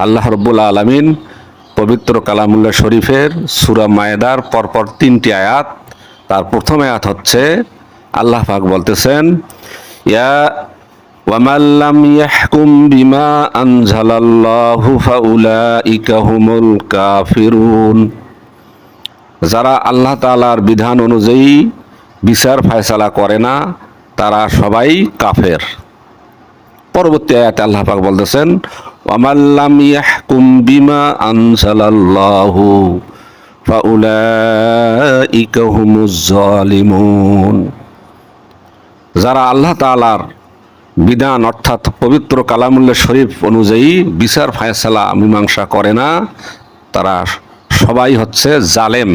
আল্লাহ রাব্বুল আলামিন পবিত্র কালামুল্লাহ শরীফের সূরা মায়েদার পরপর 3টি আয়াত, তার প্রথম আয়াত হচ্ছে আল্লাহ পাক বলতেছেন, ইয়া ওয়ামান লাম ইয়াহকুম বিমা আনজালাল্লাহু ফাউলাইকা হুমুল কাফিরুন। যারা আল্লাহ তাআলার বিধান অনুযায়ী বিচার ফায়সালা করে না তারা সবাই কাফের। পরবর্তী আয়াতে আল্লাহ পাক বলতেছেন, ওয়ামান লাম ইয়াহকুম বিমা আনজালাল্লাহু ফাউলাইকা হুমুজ জালিমুন। যারা আল্লাহ তাআলার বিধান অর্থাৎ পবিত্র কালামুল্লাহ শরীফ অনুযায়ী বিচার ফায়সালা মীমাংসা করে না তারা সবাই হচ্ছে জালেম।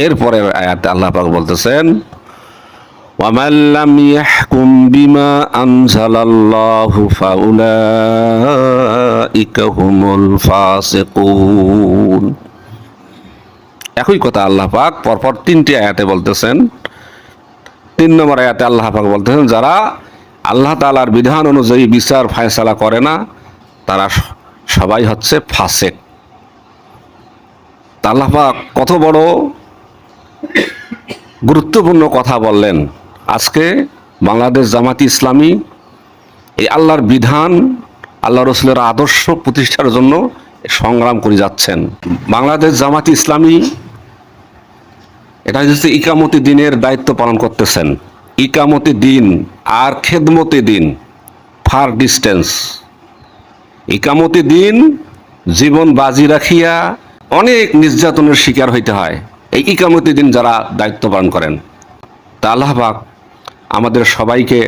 এরপরের আয়াতে আল্লাহ পাক বলতেছেন, ওয়ামান লাম ইয়াহকুম বিমা আনজালাল্লাহু ফাউলাইকা হুমুল ফাসিকুন। একই কথা আল্লাহ পাক পরপর 3টি আয়াতে বলতেছেন। 3 নম্বর আয়াতে আল্লাহ পাক বলতেছেন, যারা আল্লাহ তাআলার বিধান অনুযায়ী বিচার ফায়সালা করে না তারা সবাই হচ্ছে ফাসিক। আল্লাহ পাক কত বড় গুরুত্বপূর্ণ কথা বললেন। আজকে বাংলাদেশ জামাতি ইসলামী এই আল্লাহর বিধান, আল্লাহ রসুলের আদর্শ প্রতিষ্ঠার জন্য সংগ্রাম করে যাচ্ছেন। বাংলাদেশ জামাতি ইসলামী এটা হচ্ছে ইকামতি দিনের দায়িত্ব পালন করতেছেন। ইকামতি দিন আর খেদমতি দিন ফার ডিস্টেন্স। ইকামতি দিন জীবন বাজি রাখিয়া অনেক নির্যাতনের শিকার হইতে হয় এই ইকামতি দিন যারা দায়িত্ব পালন করেন। তা আল্লাহ পাক আমাদের সবাইকে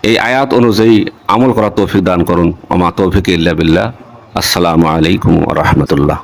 এই আয়াত অনুযায়ী আমল করার তৌফিক দান করুন। ওমা তৌফিক ইল্লা বিল্লাহ। আসসালামু আলাইকুম ওয়া রাহমাতুল্লাহ।